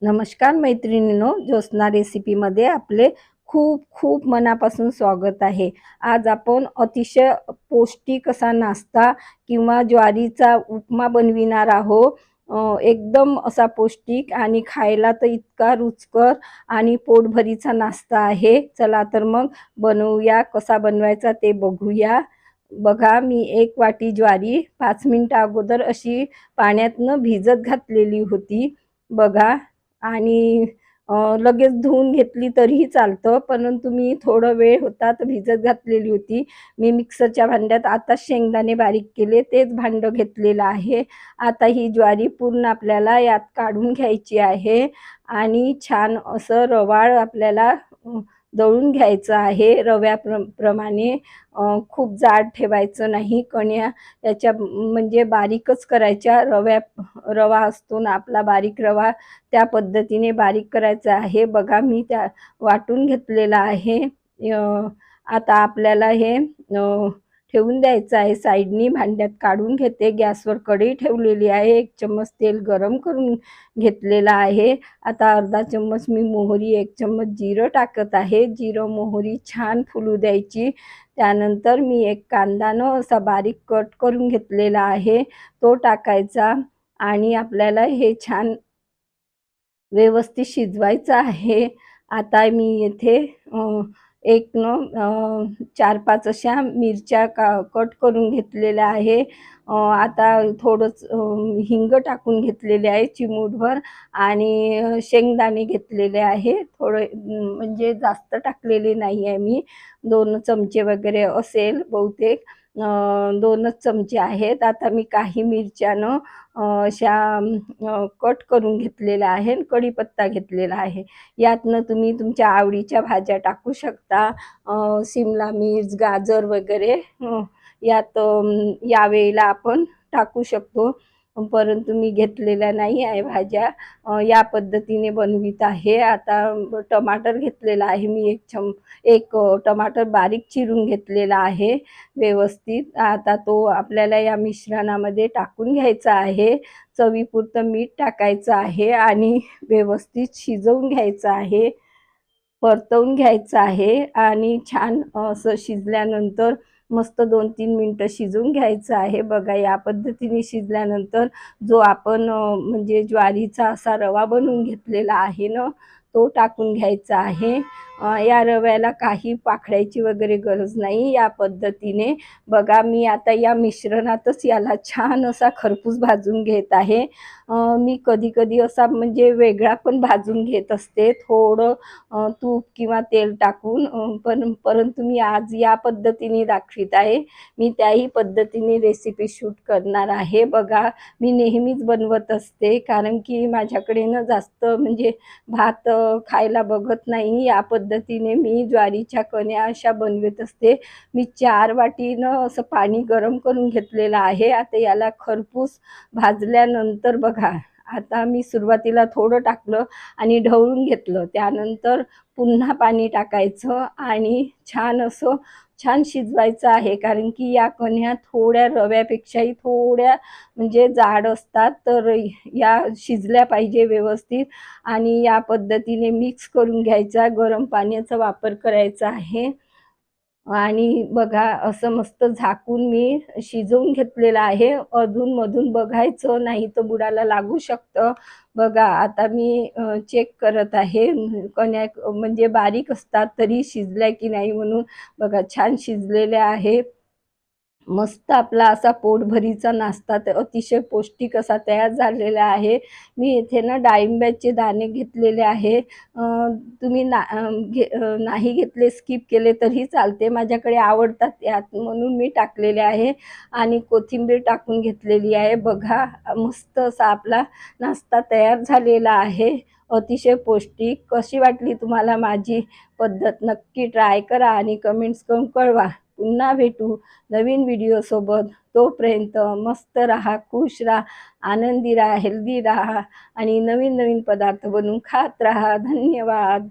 नमस्कार मैत्रिणींनो, ज्योत्स्ना रेसिपीमध्ये आपले खूप खूप मनापासून स्वागत आहे। आज आपण अतिशय पौष्टिक असा नाश्ता किंवा ज्वारीचा उपमा बनविणार आहोत। एकदम असा पौष्टिक आणि खायला तर इतका रुचकर आणि पोटभरीचा नाश्ता आहे। चला तर मग बनवूया, कसा बनवायचा ते बघूया। बघा, मी 1 वाटी ज्वारी 5 मिनिटं अगोदर अशी पाण्यातनं भिजत घातलेली होती बघा। आणि लगेच धुवून घेतली तरीही चालतं, परंतु मी थोडं वेळ होता तर भिजत घातलेली होती। मी मिक्सरच्या भांड्यात आता शेंगदाणे बारीक केले, तेच भांडं घेतलेलं आहे। आता ही ज्वारी पूर्ण आपल्याला यात काढून घ्यायची आहे आणि छान असं रवाळ आपल्याला दळून घ्यायचं आहे प्रमाणे। खूप जाड ठेवायचं नाही, कण्या याच्या म्हणजे बारीकच करायच्या। रवा असतो ना आपला बारीक रवा, त्या पद्धतीने बारीक करायचं आहे। बघा, मी त्या वाटून घेतलेलं आहे। आता आपल्याला हे ठेवून द्यायचं आहे साईडनी। भांड्यात काढून घेते, गॅसवर कढई ठेवलेली आहे, 1 चम्मच तेल गरम करून घेतलेलं आहे। आता अर्धा चम्मच मी मोहरी, 1 चम्मच जिरं टाकत आहे। जिरं मोहरी छान फुलू द्यायची। त्यानंतर मी एक कांदा असा बारीक कट करून घेतलेला आहे, तो टाकायचा आणि आपल्याला हे छान व्यवस्थित शिजवायचं आहे। आता मी येथे एक 4-5 अशा मिरच्या कट करून घेतलेल्या आहे। आता थोडंच हिंग टाकून घेतलेले आहे चिमूटभर आणि शेंगदाणे घेतलेले आहे। थोडे म्हणजे जास्त टाकलेले नाही आहे मी, 2 चमचे वगैरे असेल बहुतेक। 2च चमचे आहेत। आता मी काही मिरच्यानं अशा कट करून घेतलेल्या आहे। कढीपत्ता घेतलेला आहे। यातनं तुम्ही तुमच्या आवडीच्या भाज्या टाकू शकता, शिमला मिर्च, गाजर वगैरे यात यावेळेला आपण टाकू शकतो, परंतु मी घेतलेल्या नाही आहे भाज्या। या पद्धतीने बनवीत आहे। आता टमाटर घेतलेला आहे मी, एक टमाटर बारीक चिरून घेतलेला आहे व्यवस्थित। आता तो आपल्याला या मिश्रणामध्ये टाकून घ्यायचा आहे। चवीपुरतं मीठ टाकायचं आहे आणि व्यवस्थित शिजवून घ्यायचं आहे, परतवून घ्यायचं आहे आणि छान असं शिजल्यानंतर मस्त 2-3 मिनिटं शिजवून घ्यायचं आहे। बघा, या पद्धतीने शिजल्यानंतर जो आपण म्हणजे ज्वारीचा असा रवा बनवून घेतलेला आहे ना, तो टाकून घ्यायचा आहे। या रव्याला काही पाखडायची वगैरे गरज नाही। या पद्धतीने बघा, मी आता या मिश्रणातच याला छान असा खरपूस भाजून घेत आहे। मी कधी-कधी असा म्हणजे वेगळा पण भाजून घेत असते, थोडं तूप किंवा तेल टाकून, परंतु मी आज या पद्धतीने दाखवीत आहे। मी त्याही पद्धतीने रेसिपी शूट करणार आहे। बघा, मी नेहमीच बनवत असते, कारण की माझ्याकडे ना जास्त म्हणजे भात खायला बघत नाही। या पद्धतीने मी ज्वारीच्या कण्या अशा बनवत असते। मी 4 वाटीनं असं पाणी गरम करून घेतलेलं आहे। आता याला खरपूस भाजल्यानंतर बघा, आता मी सुरुवातीला थोडं टाकलं आणि ढवळून घेतलं, त्यानंतर पुन्हा पाणी टाकायचं आणि छान शिजवायचं आहे, कारण की या कण्या थोड्या रव्यापेक्षाही थोड्या म्हणजे जाड असतात, तर या शिजल्या पाहिजे व्यवस्थित। आणि या पद्धतीने मिक्स करून घ्यायचा, गरम पाण्याचा वापर करायचा आहे। आणि बघा, असं मस्त झाकून मी शिजवून घेतलेलं आहे। अधून-मधून बघायचं, नाही तर बुडाला लागू शकतं। बघा, आता मी चेक करत आहे, कण्या म्हणजे बारीक असतात तरी शिजल्या की नाही म्हणून। बघा, छान शिजलेल्या आहे। मस्त आपला असा पोटभरीचा नाश्ता तर अतिशय पौष्टिक असा तयार झालेला आहे। मी इथे ना डाळिंबाचे दाणे घेतलेले आहे। तुम्ही नाही घेतले, स्किप केले तरी चालते, माझ्याकडे आवडतात यात म्हणून मी टाकलेले आहे आणि कोथिंबीर टाकून घेतलेली आहे। बघा, मस्त असा आपला नाश्ता तयार झालेला आहे, अतिशय पौष्टिक। कशी वाटली तुम्हाला माझी पद्धत? नक्की ट्राय करा आणि कमेंट्स करून कळवा। पुन्हा भेटू नवीन व्हिडिओसोबत। तोपर्यंत मस्त राहा, खुश राहा, आनंदी राहा, हेल्दी राहा आणि नवीन नवीन पदार्थ बनवून खात राहा। धन्यवाद।